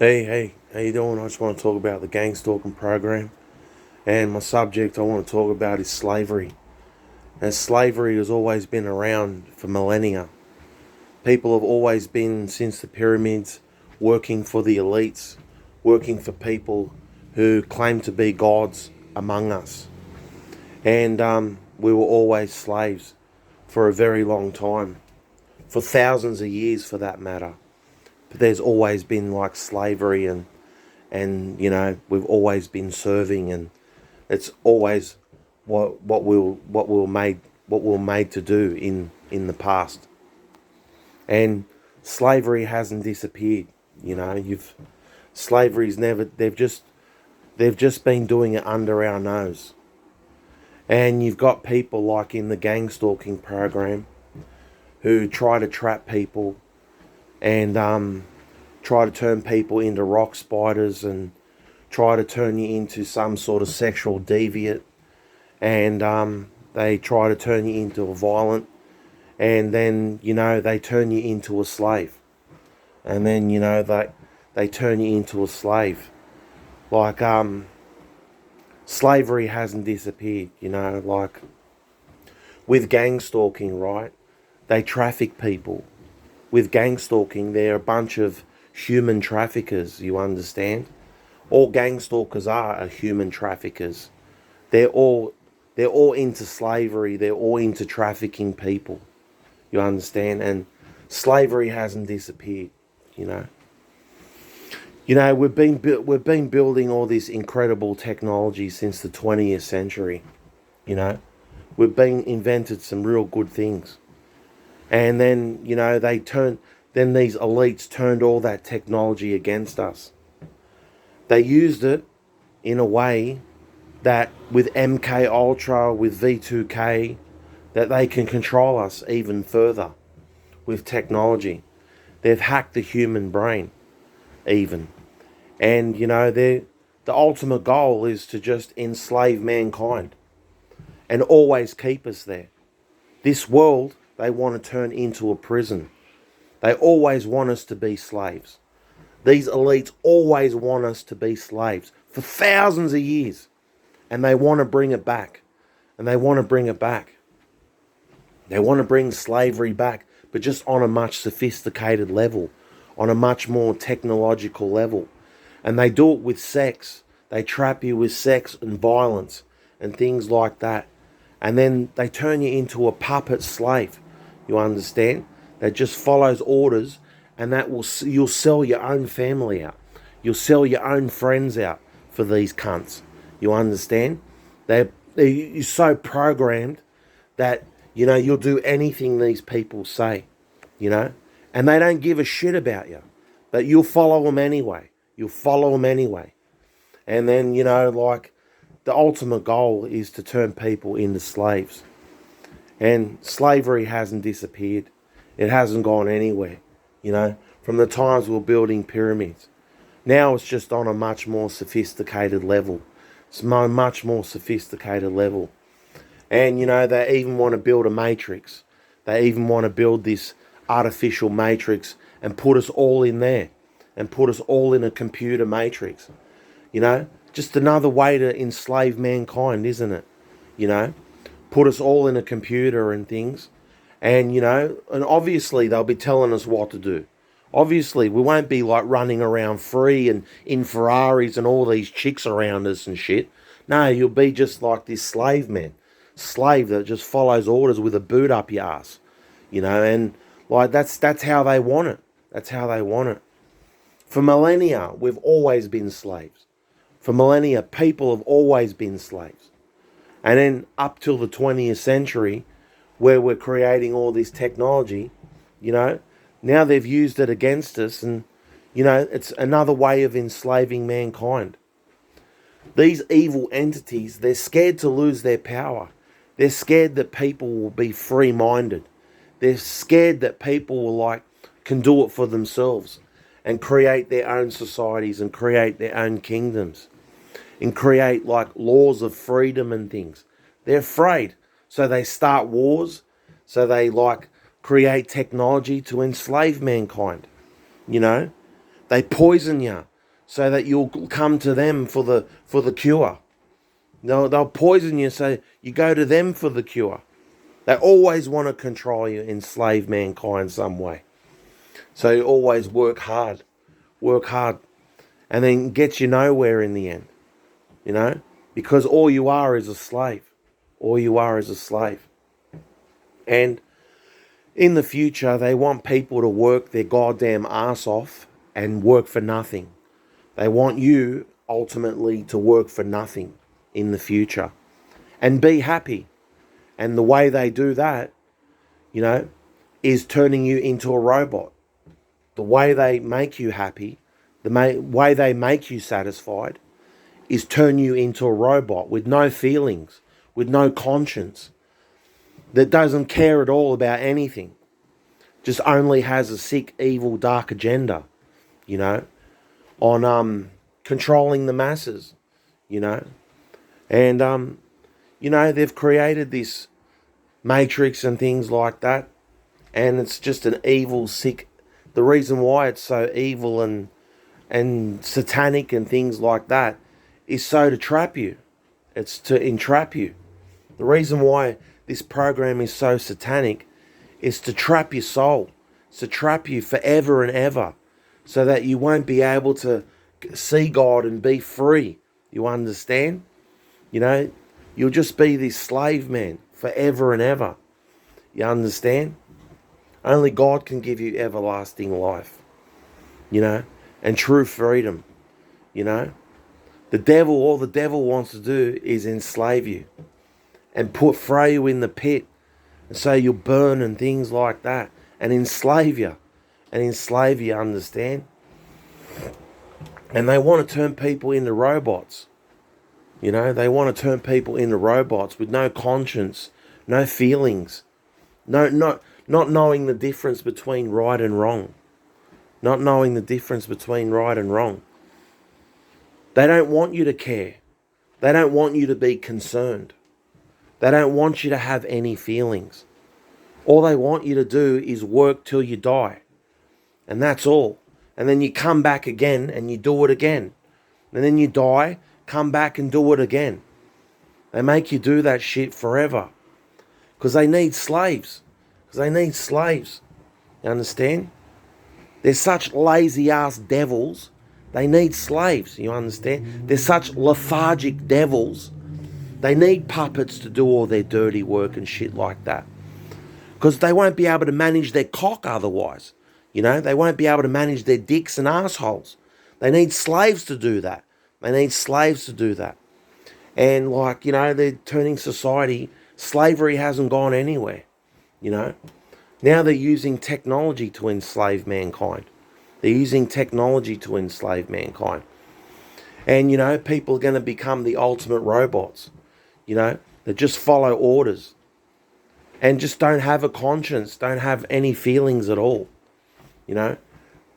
Hey, how you doing? I just want to talk about the gangstalking program, and my subject I want to talk about is slavery. As slavery has always been around for millennia, people have always been since the pyramids working for the elites, working for people who claim to be gods among us, and we were always slaves for a very long time, for thousands of years, for that matter. But there's always been like slavery and we've always been serving, and it's always what we were made to do in the past. And slavery hasn't disappeared. You've slavery's never. They've just been doing it under our nose. And you've got people like in the gang stalking program who try to trap people and try to turn people into rock spiders and try to turn you into some sort of sexual deviant, and they try to turn you into a violent, and then they turn you into a slave, and then they turn you into a slave. Like slavery hasn't disappeared. Like with gang stalking, right? They traffic people. With gang stalking, they're a bunch of human traffickers. You understand? All gang stalkers are human traffickers. They're all they're all into slavery. They're all into trafficking people. You understand? And slavery hasn't disappeared. You know. We've been building all this incredible technology since the 20th century. You know, we've been invented some real good things, and then then these elites turned all that technology against us. They used it in a way that with MK Ultra, with V2K, that they can control us even further with technology. They've hacked the human brain even. And the ultimate goal is to just enslave mankind and always keep us there. This world they want to turn into a prison. They always want us to be slaves. These elites always want us to be slaves for thousands of years. And they want to bring it back. And they want to bring it back. They want to bring slavery back, but just on a much sophisticated level, on a much more technological level. And they do it with sex. They trap you with sex and violence and things like that. And then they turn you into a puppet slave. You understand? That just follows orders, and you'll sell your own family out. You'll sell your own friends out for these cunts. You understand? You're so programmed that you'll do anything these people say. And they don't give a shit about you, but you'll follow them anyway. You'll follow them anyway. And then like the ultimate goal is to turn people into slaves. And slavery hasn't disappeared. It hasn't gone anywhere, from the times we were building pyramids. Now it's just on a much more sophisticated level. It's a much more sophisticated level. And, they even want to build a matrix. They even want to build this artificial matrix and put us all in there. And put us all in a computer matrix. Just another way to enslave mankind, isn't it? Put us all in a computer and things. And obviously they'll be telling us what to do. Obviously, we won't be like running around free and in Ferraris and all these chicks around us and shit. No, you'll be just like this slave man. Slave that just follows orders with a boot up your ass. And like that's how they want it. That's how they want it. For millennia, we've always been slaves. For millennia, people have always been slaves. And then up till the 20th century, where we're creating all this technology, now they've used it against us, and, it's another way of enslaving mankind. These evil entities, they're scared to lose their power. They're scared that people will be free-minded. They're scared that people can do it for themselves and create their own societies and create their own kingdoms and create laws of freedom and things. They're afraid. So they start wars. So they create technology to enslave mankind. They poison you. so that you'll come to them for the cure. They'll poison you so you go to them for the cure. They always want to control you, enslave mankind some way. So you always work hard, and then get you nowhere in the end, because all you are is a slave. All you are is a slave. And in the future, they want people to work their goddamn ass off and work for nothing. They want you ultimately to work for nothing in the future and be happy. And the way they do that, is turning you into a robot. The way they make you happy, way they make you satisfied, is turn you into a robot with no feelings, with no conscience, that doesn't care at all about anything, just only has a sick, evil, dark agenda, on controlling the masses, and they've created this matrix and things like that, and it's just an evil, sick. The reason why it's so evil and satanic and things like that is so to trap you. It's to entrap you. The reason why this program is so satanic is to trap your soul. It's to trap you forever and ever, so that you won't be able to see God and be free. You understand? You'll just be this slave man forever and ever. You understand? Only God can give you everlasting life, and true freedom, The devil, all the devil wants to do is enslave you and throw you in the pit and say you'll burn and things like that, and enslave you, understand? And they want to turn people into robots. They want to turn people into robots with no conscience, no feelings, not knowing the difference between right and wrong. Not knowing the difference between right and wrong. They don't want you to care. They don't want you to be concerned. They don't want you to have any feelings. All they want you to do is work till you die. And that's all. And then you come back again and you do it again. And then you die, come back and do it again. They make you do that shit forever. Because they need slaves. You understand? They're such lazy ass devils. They need slaves, you understand? They're such lethargic devils. They need puppets to do all their dirty work and shit like that. Because they won't be able to manage their cock otherwise. They won't be able to manage their dicks and assholes. They need slaves to do that. And they're turning society. Slavery hasn't gone anywhere, Now they're using technology to enslave mankind. And, people are going to become the ultimate robots, that just follow orders and just don't have a conscience, don't have any feelings at all.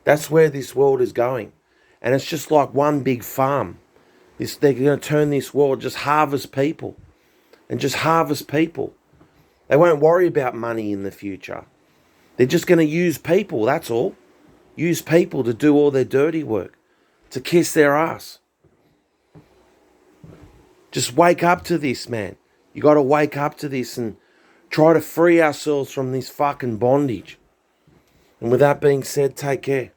That's where this world is going. And it's just like one big farm. They're going to turn this world, just harvest people. They won't worry about money in the future. They're just going to use people, that's all. Use people to do all their dirty work, to kiss their ass. Just wake up to this, man. You got to wake up to this and try to free ourselves from this fucking bondage. And with that being said, take care.